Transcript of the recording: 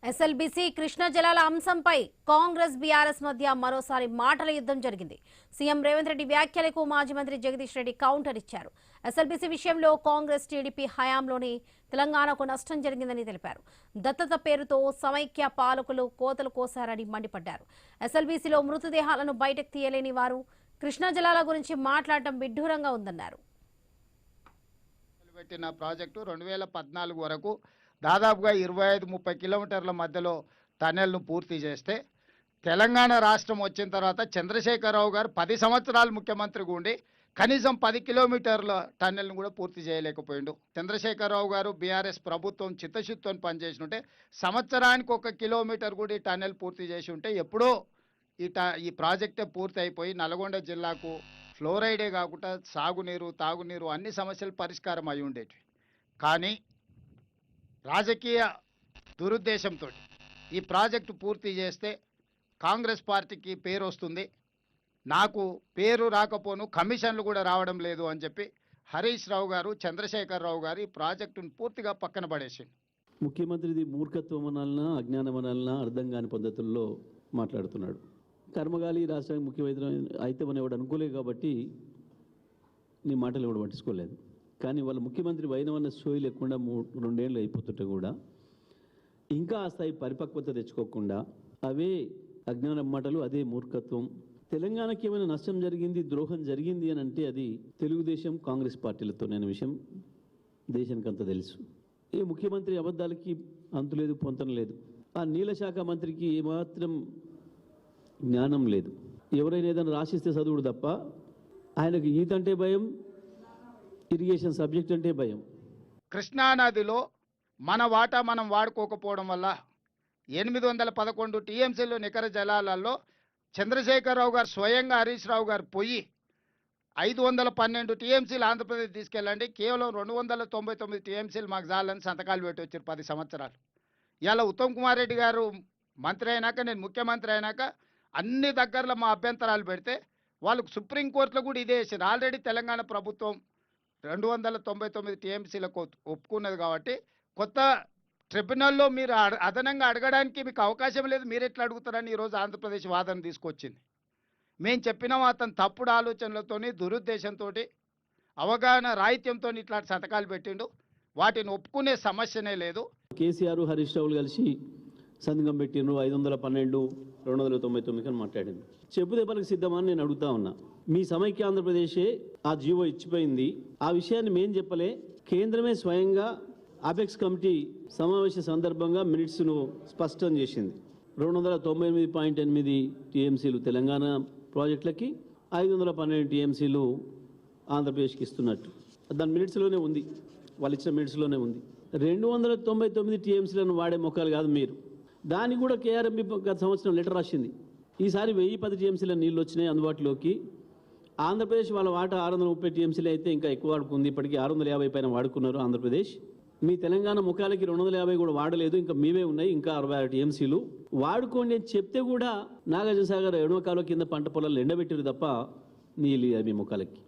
SLBC Krishna జలాల అంశంపై Congress BRS మధ్య మరోసారి మాటల యుద్ధం జరిగింది. సీఎం రేవంత్ రెడ్డి వ్యాఖ్యలకు మాజీ మంత్రి జగదీష్ రెడ్డి కౌంటర్ ఇచ్చారు. ఎస్ఎల్బీసీ విషయంలో కాంగ్రెస్ టీడీపీ హయాంలోనే తెలంగాణకు నష్టం జరిగిందని తెలిపారు. దత్తత పేరుతో సమైక్య పాలకులు కోతలు కోసారని మండిపడ్డారు. ఎస్ఎల్బీసీలో మృతదేహాలను బయటకు తీయలేని వారు కృష్ణా జలాల గురించి మాట్లాడటం విడ్డూరంగా ఉందన్నారు. పెట్టిన ప్రాజెక్టు 2014 వరకు దాదాపుగా 25-30 కిలోమీటర్ల మధ్యలో టన్నెల్ను పూర్తి చేస్తే తెలంగాణ రాష్ట్రం వచ్చిన తర్వాత చంద్రశేఖరరావు గారు 10 సంవత్సరాలు ముఖ్యమంత్రిగా ఉండి కనీసం 10 కిలోమీటర్ల టన్నెల్ను కూడా పూర్తి చేయలేకపోయిండు. చంద్రశేఖరరావు గారు బీఆర్ఎస్ ప్రభుత్వం చిత్తశుద్ధితో పనిచేసినట్టే సంవత్సరానికి 1 కిలోమీటర్ కూడా ఈ టన్నెల్ పూర్తి చేసి ఉంటే ఎప్పుడో ఈ ప్రాజెక్టే పూర్తి అయిపోయి నల్గొండ జిల్లాకు ఫ్లోరైడే కాకుండా సాగునీరు తాగునీరు అన్ని సమస్యలు పరిష్కారం అయి ఉండేవి. కానీ రాజకీయ దురుద్దేశంతో ఈ ప్రాజెక్టు పూర్తి చేస్తే కాంగ్రెస్ పార్టీకి పేరు వస్తుంది, నాకు పేరు రాకపోను కమిషన్లు కూడా రావడం లేదు అని చెప్పి హరీష్ రావు గారు చంద్రశేఖరరావు గారు ఈ ప్రాజెక్టును పూర్తిగా పక్కన పడేసింది. ముఖ్యమంత్రిది మూర్ఖత్వం అనాలన్నా అజ్ఞానం అనాలన్నా అర్థం కాని పద్ధతుల్లో మాట్లాడుతున్నాడు. కర్మగాలి రాష్ట్రానికి ముఖ్యమంత్రి అయితే మనం ఎవడు అనుకోలేదు కాబట్టి నీ మాటలు ఎవడు పట్టించుకోలేదు. కానీ వాళ్ళ ముఖ్యమంత్రి వైనవన్న సోయి లేకుండా 2 ఏళ్ళు అయిపోతుంటే కూడా ఇంకా ఆ స్థాయి పరిపక్వత తెచ్చుకోకుండా అవే అజ్ఞానం మాటలు, అదే మూర్ఖత్వం. తెలంగాణకి ఏమైనా నష్టం జరిగింది, ద్రోహం జరిగింది అని అంటే అది తెలుగుదేశం కాంగ్రెస్ పార్టీలతోనే విషయం దేశానికి అంతా తెలుసు. ఏ ముఖ్యమంత్రి అబద్ధాలకి అంతులేదు, పొంతన లేదు. ఆ నీళ్ళ శాఖ మంత్రికి ఏమాత్రం జ్ఞానం లేదు. ఎవరైనా ఏదైనా రాసిస్తే చదువుడు తప్ప ఆయనకు ఈత అంటే భయం, ఇరిగేషన్ సబ్జెక్ట్ అంటే భయం. కృష్ణానదిలో మన వాటా మనం వాడుకోకపోవడం వల్ల 811 టీఎంసీలు నికర జలాలలో చంద్రశేఖరరావు గారు స్వయంగా హరీష్ రావు గారు పోయి 512 టీఎంసీలు ఆంధ్రప్రదేశ్ తీసుకెళ్ళండి, కేవలం 299 టీఎంసీలు మాకు చాలని సంతకాలు పెట్టి వచ్చారు 10 సంవత్సరాలు. ఇలా ఉత్తమ్ కుమార్ రెడ్డి గారు మంత్రి అయినాక, నేను ముఖ్యమంత్రి అయినాక అన్ని దగ్గరలో మా అభ్యంతరాలు పెడితే వాళ్ళకు సుప్రీంకోర్టులో కూడా ఇదే వేసారు. ఆల్రెడీ తెలంగాణ ప్రభుత్వం 299 టీఎంసీలకు ఒప్పుకున్నది కాబట్టి కొత్త ట్రిబ్యునల్లో మీరు అదనంగా అడగడానికి మీకు అవకాశం లేదు, మీరు ఎట్లా అడుగుతారని ఈరోజు ఆంధ్రప్రదేశ్ వాదన తీసుకొచ్చింది. మేము చెప్పినాం అతను తప్పుడు ఆలోచనలతో దురుద్దేశంతో అవగాహన రాహిత్యంతో ఇట్లాంటి సంతకాలు పెట్టిండు. వాటిని ఒప్పుకునే సమస్యనే లేదు. కేసీఆర్ హరీష్ రావులు కలిసి సంతకం పెట్టిండ్రు 512 299 అని మాట్లాడింది. చెప్పుదే పనికి సిద్ధమా అని నేను అడుగుతా ఉన్నా. మీ సమైక్య ఆంధ్రప్రదేశే ఆ జీవో ఇచ్చిపోయింది. ఆ విషయాన్ని మేం చెప్పలే, కేంద్రమే స్వయంగా అపెక్స్ కమిటీ సమావేశ సందర్భంగా మినిట్స్ను స్పష్టం చేసింది. 298.8 టీఎంసీలు తెలంగాణ ప్రాజెక్టులకి, 512 టీఎంసీలు ఆంధ్రప్రదేశ్కి ఇస్తున్నట్టు దాని మినిట్స్లోనే ఉంది, వాళ్ళు ఇచ్చిన మినిట్స్లోనే ఉంది. 299 టీఎంసీలను వాడే మొక్కలు కాదు మీరు. దానికి కూడా కేఆర్ఎంబి గత సంవత్సరం లెటర్ రాసింది. ఈసారి 1010 టీఎంసీల నీళ్ళు వచ్చినాయి అందుబాటులోకి. ఆంధ్రప్రదేశ్ వాళ్ళ వాటా 630 టీఎంసీలు అయితే ఇంకా ఎక్కువ వాడుకుంది. ఇప్పటికీ 650 పైన వాడుకున్నారు ఆంధ్రప్రదేశ్. మీ తెలంగాణ ముఖాలకి 250 కూడా వాడలేదు, ఇంకా మీవే ఉన్నాయి ఇంకా 66 టీఎంసీలు వాడుకోండి అని చెప్తే కూడా నాగార్జున సాగర్ ఎడమ కాలువ కింద పంట పొలాలు ఎండబెట్టారు తప్ప నీళ్ళు మీ ముఖాలకి.